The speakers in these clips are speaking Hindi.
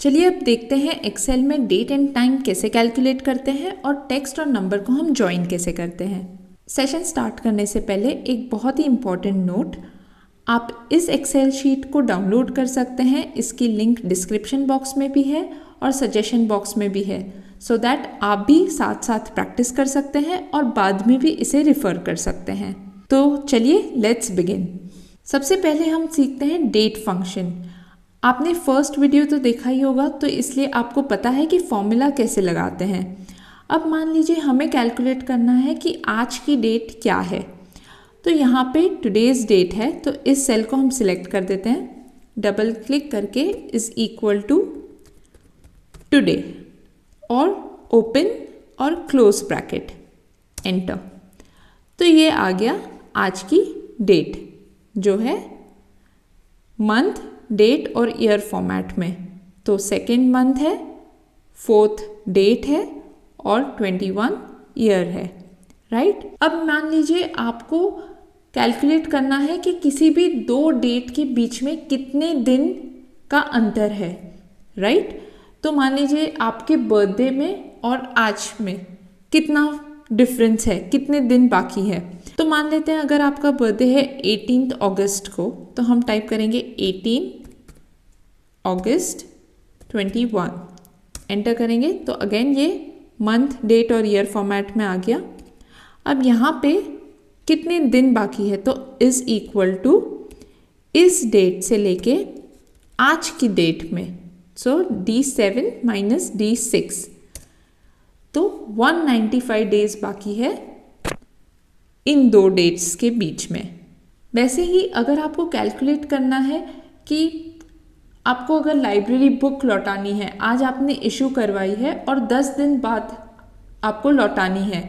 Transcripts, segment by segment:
चलिए अब देखते हैं एक्सेल में डेट एंड टाइम कैसे कैलकुलेट करते हैं और टेक्स्ट और नंबर को हम ज्वाइन कैसे करते हैं। सेशन स्टार्ट करने से पहले एक बहुत ही इम्पॉर्टेंट नोट, आप इस एक्सेल शीट को डाउनलोड कर सकते हैं। इसकी लिंक डिस्क्रिप्शन बॉक्स में भी है और सजेशन बॉक्स में भी है, सो दैट आप भी साथ साथ प्रैक्टिस कर सकते हैं और बाद में भी इसे रिफ़र कर सकते हैं। तो चलिए लेट्स बिगिन। सबसे पहले हम सीखते हैं डेट फंक्शन। आपने फर्स्ट वीडियो तो देखा ही होगा, तो इसलिए आपको पता है कि फॉर्मूला कैसे लगाते हैं। अब मान लीजिए हमें कैलकुलेट करना है कि आज की डेट क्या है। तो यहाँ पे टुडेज़ डेट है, तो इस सेल को हम सिलेक्ट कर देते हैं, डबल क्लिक करके इज़ इक्वल टू टुडे और ओपन और क्लोज ब्रैकेट, एंटर। तो ये आ गया आज की डेट, जो है मंथ, डेट और ईयर फॉर्मेट में। तो सेकेंड मंथ है, फोर्थ डेट है और 21 ईयर है, राइट। अब मान लीजिए आपको कैलकुलेट करना है कि किसी भी दो डेट के बीच में कितने दिन का अंतर है, राइट। तो मान लीजिए आपके बर्थडे में और आज में कितना डिफरेंस है, कितने दिन बाकी है। तो मान लेते हैं अगर आपका बर्थडे है 18 अगस्त को, तो हम टाइप करेंगे 18 अगस्त 21, एंटर करेंगे। तो अगेन ये मंथ, डेट और ईयर फॉर्मेट में आ गया। अब यहाँ पे कितने दिन बाकी है, तो इज़ इक्वल टू इस डेट से लेके आज की डेट में, सो D7 माइनस D6, तो 195 डेज बाकी है इन दो डेट्स के बीच में। वैसे ही अगर आपको कैलकुलेट करना है कि आपको अगर लाइब्रेरी बुक लौटानी है, आज आपने इशू करवाई है और 10 दिन बाद आपको लौटानी है,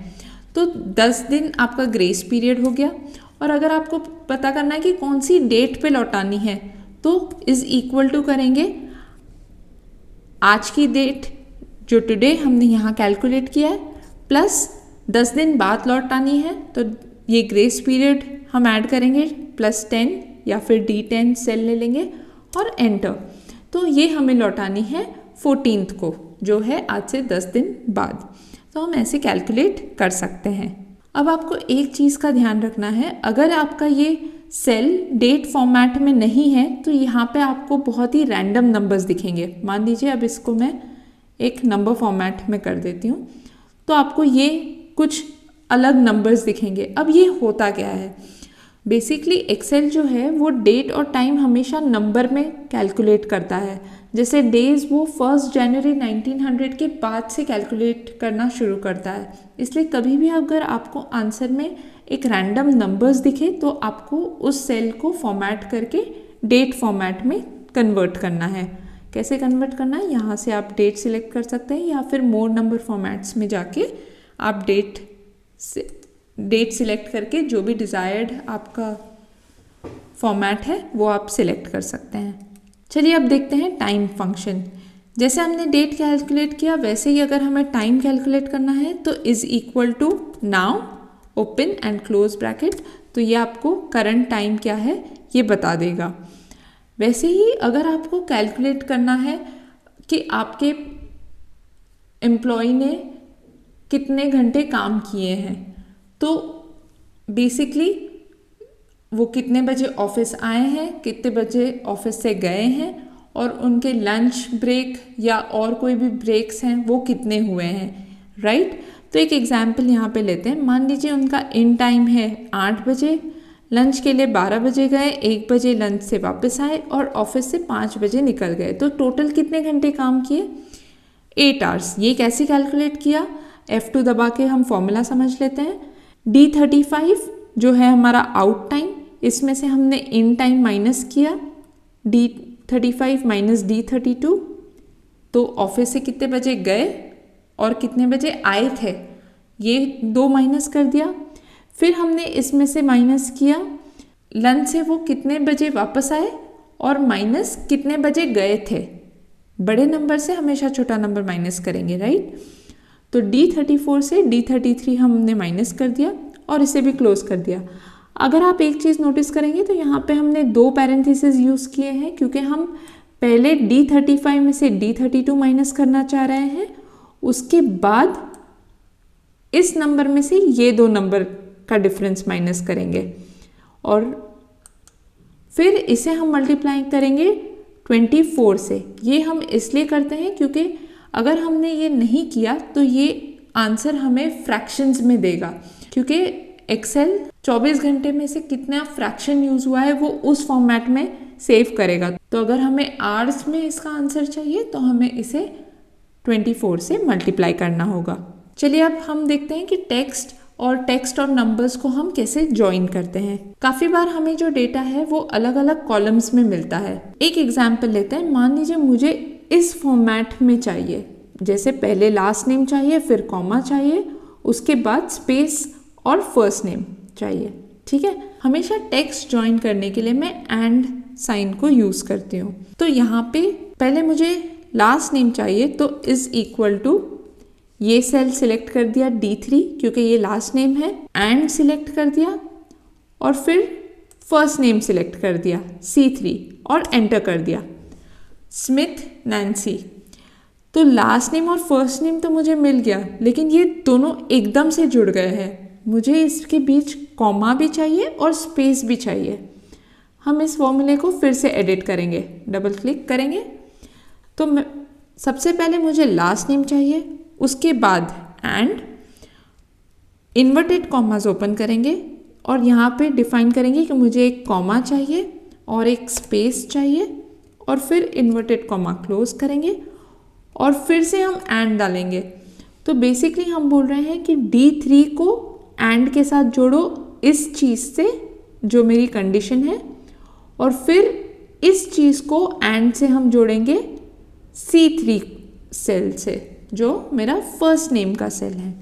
तो 10 दिन आपका ग्रेस पीरियड हो गया। और अगर आपको पता करना है कि कौन सी डेट पे लौटानी है, तो इज़ इक्वल टू करेंगे आज की डेट जो टुडे हमने यहाँ कैलकुलेट किया है, प्लस 10 दिन बाद लौटानी है, तो ये ग्रेस पीरियड हम ऐड करेंगे +10 या फिर D10 सेल ले लेंगे और एंटर। तो ये हमें लौटानी है 14th को, जो है आज से 10 दिन बाद। तो हम ऐसे कैलकुलेट कर सकते हैं। अब आपको एक चीज़ का ध्यान रखना है, अगर आपका ये सेल डेट फॉर्मेट में नहीं है तो यहाँ पे आपको बहुत ही रैंडम नंबर्स दिखेंगे। मान लीजिए अब इसको मैं एक नंबर फॉर्मेट में कर देती हूँ, तो आपको ये कुछ अलग नंबर्स दिखेंगे। अब ये होता क्या है, बेसिकली एक्सेल जो है वो डेट और टाइम हमेशा नंबर में कैलकुलेट करता है। जैसे डेज वो 1 जनवरी 1900 के बाद से कैलकुलेट करना शुरू करता है। इसलिए कभी भी अगर आपको आंसर में एक रैंडम नंबर्स दिखे, तो आपको उस सेल को फॉर्मेट करके डेट फॉर्मेट में कन्वर्ट करना है। कैसे कन्वर्ट करना है, यहाँ से आप डेट सिलेक्ट कर सकते हैं या फिर मोर नंबर फॉर्मेट्स में जाके आप डेट सिलेक्ट करके जो भी डिज़ायर्ड आपका फॉर्मेट है वो आप सिलेक्ट कर सकते हैं। चलिए अब देखते हैं टाइम फंक्शन। जैसे हमने डेट कैलकुलेट किया, वैसे ही अगर हमें टाइम कैलकुलेट करना है, तो is equal to now open and close bracket. तो ये आपको करंट टाइम क्या है ये बता देगा। वैसे ही अगर आपको कैलकुलेट करना है कि आपके एम्प्लॉय ने कितने घंटे काम किए हैं, तो बेसिकली वो कितने बजे ऑफिस आए हैं, कितने बजे ऑफिस से गए हैं और उनके लंच ब्रेक या और कोई भी ब्रेक्स हैं वो कितने हुए हैं, राइट। तो एक एग्जांपल यहाँ पे लेते हैं। मान लीजिए उनका इन टाइम है 8 बजे, लंच के लिए 12 बजे गए, 1 बजे लंच से वापस आए और ऑफिस से 5 बजे निकल गए। तो टोटल कितने घंटे काम किए, 8 आवर्स। ये कैसे कैलकुलेट किया, F2 दबा के हम फॉर्मूला समझ लेते हैं। D35 जो है हमारा आउट टाइम, इसमें से हमने इन टाइम माइनस किया, D35 माइनस D32, तो ऑफिस से कितने बजे गए और कितने बजे आए थे ये 2 माइनस कर दिया। फिर हमने इसमें से माइनस किया लंच से वो कितने बजे वापस आए और माइनस कितने बजे गए थे। बड़े नंबर से हमेशा छोटा नंबर माइनस करेंगे, राइट। तो D34 से D33 हमने माइनस कर दिया और इसे भी क्लोज कर दिया। अगर आप एक चीज़ नोटिस करेंगे तो यहाँ पे हमने 2 पैरेंथेसिस यूज़ किए हैं, क्योंकि हम पहले D35 में से D32 माइनस करना चाह रहे हैं, उसके बाद इस नंबर में से ये दो नंबर का डिफरेंस माइनस करेंगे और फिर इसे हम मल्टीप्लाई करेंगे 24 से। ये हम इसलिए करते हैं क्योंकि अगर हमने ये नहीं किया तो ये आंसर हमें फ्रैक्शंस में देगा, क्योंकि एक्सेल 24 घंटे में से कितना फ्रैक्शन यूज़ हुआ है वो उस फॉर्मेट में सेव करेगा। तो अगर हमें आवर्स में इसका आंसर चाहिए तो हमें इसे 24 से मल्टीप्लाई करना होगा। चलिए अब हम देखते हैं कि टेक्स्ट और नंबर्स को हम कैसे ज्वाइन करते हैं। काफ़ी बार हमें जो डेटा है वो अलग अलग कॉलम्स में मिलता है। एक एग्जाम्पल लेते हैं, मान लीजिए मुझे इस फॉर्मेट में चाहिए, जैसे पहले लास्ट नेम चाहिए, फिर कॉमा चाहिए, उसके बाद स्पेस और फर्स्ट नेम चाहिए। ठीक है, हमेशा टेक्स्ट ज्वाइन करने के लिए मैं एंड साइन को यूज़ करती हूँ। तो यहाँ पे पहले मुझे लास्ट नेम चाहिए तो इज इक्वल टू, ये सेल सिलेक्ट कर दिया D3 क्योंकि ये लास्ट नेम है, एंड सिलेक्ट कर दिया और फिर फर्स्ट नेम सिलेक्ट कर दिया C3 और एंटर कर दिया, स्मिथ नैन्सी। तो लास्ट नेम और फर्स्ट नेम तो मुझे मिल गया, लेकिन ये दोनों एकदम से जुड़ गए हैं। मुझे इसके बीच कॉमा भी चाहिए और स्पेस भी चाहिए। हम इस फॉर्मूले को फिर से एडिट करेंगे, डबल क्लिक करेंगे तो सबसे पहले मुझे लास्ट नेम चाहिए, उसके बाद एंड इन्वर्टेड कॉमास ओपन करेंगे और यहाँ पे डिफाइन करेंगे कि मुझे एक कॉमा चाहिए और एक स्पेस चाहिए और फिर इन्वर्टेड कॉमा क्लोज करेंगे और फिर से हम एंड डालेंगे। तो बेसिकली हम बोल रहे हैं कि D3 को एंड के साथ जोड़ो इस चीज़ से जो मेरी कंडीशन है, और फिर इस चीज़ को एंड से हम जोड़ेंगे C3 सेल से जो मेरा फर्स्ट नेम का सेल है।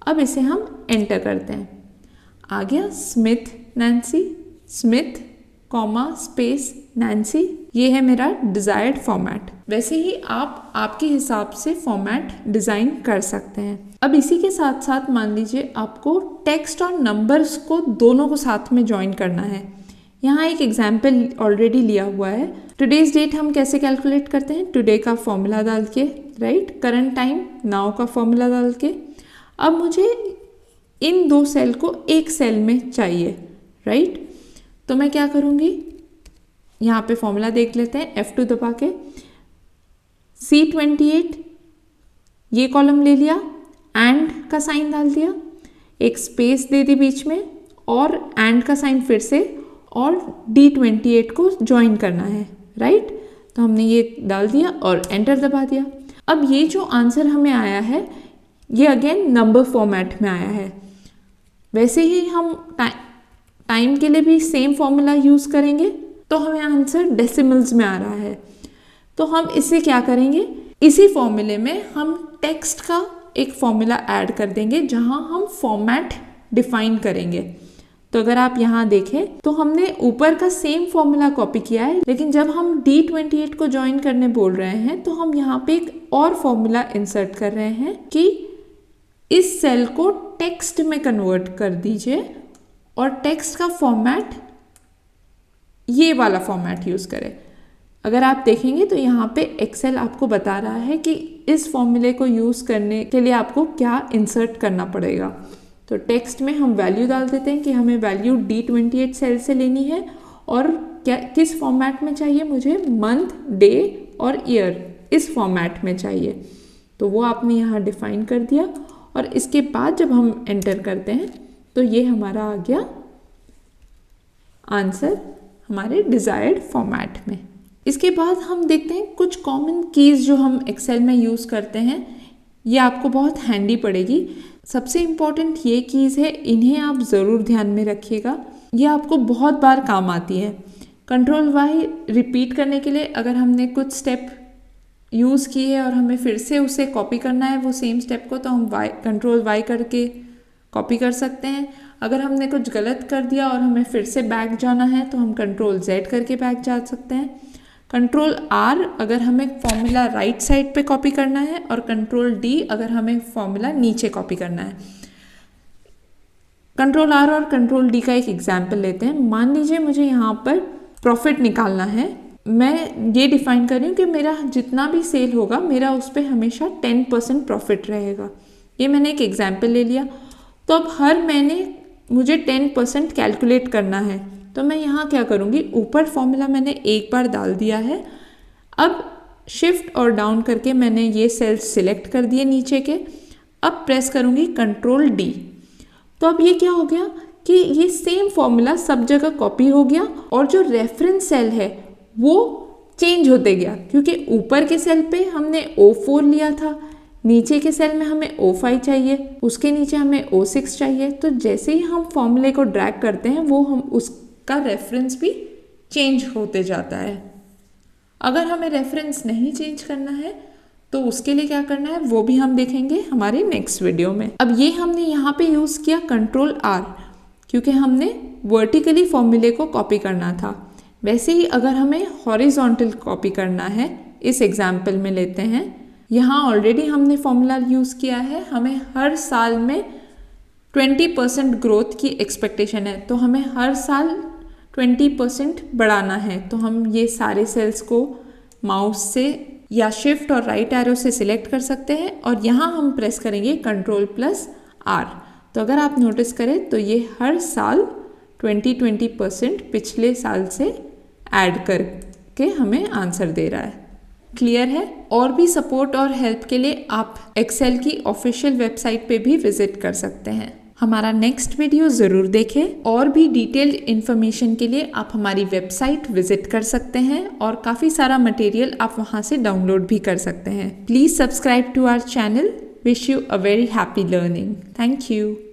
अब इसे हम एंटर करते हैं, आ गया Smith Nancy, Smith comma space Nancy. ये है मेरा डिज़ायर्ड फॉर्मेट। वैसे ही आप आपके हिसाब से फॉर्मेट डिज़ाइन कर सकते हैं। अब इसी के साथ साथ मान लीजिए आपको टेक्स्ट और नंबर्स को दोनों को साथ में ज्वाइन करना है। यहाँ एक एग्जाम्पल ऑलरेडी लिया हुआ है। टुडेज डेट हम कैसे कैलकुलेट करते हैं, टुडे का फॉर्मूला डाल के, राइट, करंट टाइम नाउ का फॉर्मूला डाल के। अब मुझे इन दो सेल को एक सेल में चाहिए, राइट, तो मैं क्या करूँगी, यहाँ पे फॉर्मूला देख लेते हैं, F2 दबा के C28 ये कॉलम ले लिया, एंड का साइन डाल दिया, एक स्पेस दे दी बीच में और एंड का साइन फिर से, और D28 को ज्वाइन करना है, राइट। तो हमने ये डाल दिया और एंटर दबा दिया। अब ये जो आंसर हमें आया है ये अगेन नंबर फॉर्मेट में आया है। वैसे ही हम टाइम के लिए भी सेम फॉर्मूला यूज़ करेंगे तो हमें आंसर डेसिमल्स में आ रहा है। तो हम इसे क्या करेंगे, इसी फॉर्मूले में हम टेक्स्ट का एक फॉर्मूला ऐड कर देंगे जहां हम फॉर्मेट डिफाइन करेंगे। तो अगर आप यहाँ देखें तो हमने ऊपर का सेम फॉर्मूला कॉपी किया है, लेकिन जब हम D28 को ज्वाइन करने बोल रहे हैं तो हम यहाँ पे एक और फॉर्मूला इंसर्ट कर रहे हैं कि इस सेल को टेक्स्ट में कन्वर्ट कर दीजिए और टेक्स्ट का फॉर्मेट ये वाला फॉर्मेट यूज़ करें। अगर आप देखेंगे तो यहाँ पे एक्सेल आपको बता रहा है कि इस फॉर्मूले को यूज़ करने के लिए आपको क्या इंसर्ट करना पड़ेगा। तो टेक्स्ट में हम वैल्यू डाल देते हैं कि हमें वैल्यू D28 सेल से लेनी है और क्या किस फॉर्मेट में चाहिए, मुझे मंथ, डे और ईयर इस फॉर्मेट में चाहिए। तो वो आपने यहाँ डिफाइन कर दिया और इसके बाद जब हम एंटर करते हैं तो ये हमारा आ गया आंसर हमारे डिज़ायर्ड फॉर्मेट में। इसके बाद हम देखते हैं कुछ कॉमन कीज़ जो हम एक्सेल में यूज़ करते हैं, ये आपको बहुत हैंडी पड़ेगी। सबसे इम्पॉर्टेंट ये कीज़ है, इन्हें आप ज़रूर ध्यान में रखिएगा, ये आपको बहुत बार काम आती है। Ctrl+Y रिपीट करने के लिए, अगर हमने कुछ स्टेप यूज़ की है और हमें फिर से उसे कॉपी करना है वो सेम स्टेप को, तो हम Ctrl+Y करके कॉपी कर सकते हैं। अगर हमने कुछ गलत कर दिया और हमें फिर से बैक जाना है तो हम Ctrl+Z करके बैक जा सकते हैं। Ctrl+R अगर हमें फॉर्मूला राइट साइड पे कॉपी करना है और Ctrl+D अगर हमें फॉर्मूला नीचे कॉपी करना है। Ctrl+R और Ctrl+D का एक एग्जाम्पल लेते हैं। मान लीजिए मुझे यहाँ पर प्रॉफिट निकालना है मैं ये डिफाइन कर रही हूँ कि मेरा जितना भी सेल होगा मेरा उस पर हमेशा 10% प्रॉफिट रहेगा। ये मैंने एक एग्जाम्पल ले लिया। तो अब हर महीने मुझे 10% कैलकुलेट करना है, तो मैं यहाँ क्या करूँगी, ऊपर फॉर्मूला मैंने एक बार डाल दिया है। अब शिफ्ट और डाउन करके मैंने ये सेल्स सिलेक्ट कर दिए नीचे के। अब प्रेस करूँगी कंट्रोल डी। तो अब ये क्या हो गया कि ये सेम फॉर्मूला सब जगह कॉपी हो गया और जो रेफरेंस सेल है वो चेंज होते गया, क्योंकि ऊपर के सेल पे हमने O4 लिया था, नीचे के सेल में हमें O5 चाहिए, उसके नीचे हमें O6 चाहिए। तो जैसे ही हम फॉर्मूले को ड्रैग करते हैं वो हम उसका रेफरेंस भी चेंज होते जाता है। अगर हमें रेफरेंस नहीं चेंज करना है तो उसके लिए क्या करना है वो भी हम देखेंगे हमारे नेक्स्ट वीडियो में। अब ये हमने यहाँ पे यूज़ किया कंट्रोल R, क्योंकि हमने वर्टिकली फॉर्मूले को कॉपी करना था। वैसे ही अगर हमें हॉरिजॉन्टल कॉपी करना है, इस एग्जाम्पल में लेते हैं, यहाँ ऑलरेडी हमने फॉर्मूला यूज़ किया है, हमें हर साल में 20% ग्रोथ की एक्सपेक्टेशन है, तो हमें हर साल 20% बढ़ाना है। तो हम ये सारे सेल्स को माउस से या शिफ्ट और राइट एरो से सिलेक्ट कर सकते हैं और यहाँ हम प्रेस करेंगे कंट्रोल+R। तो अगर आप नोटिस करें तो ये हर साल 20% पिछले साल से ऐड करके हमें आंसर दे रहा है। क्लियर है? और भी सपोर्ट और हेल्प के लिए आप एक्सेल की ऑफिशियल वेबसाइट पे भी विजिट कर सकते हैं। हमारा नेक्स्ट वीडियो ज़रूर देखें। और भी डिटेल्ड इन्फॉर्मेशन के लिए आप हमारी वेबसाइट विजिट कर सकते हैं और काफ़ी सारा मटेरियल आप वहाँ से डाउनलोड भी कर सकते हैं। Please subscribe to our channel. Wish you a very happy learning. Thank you.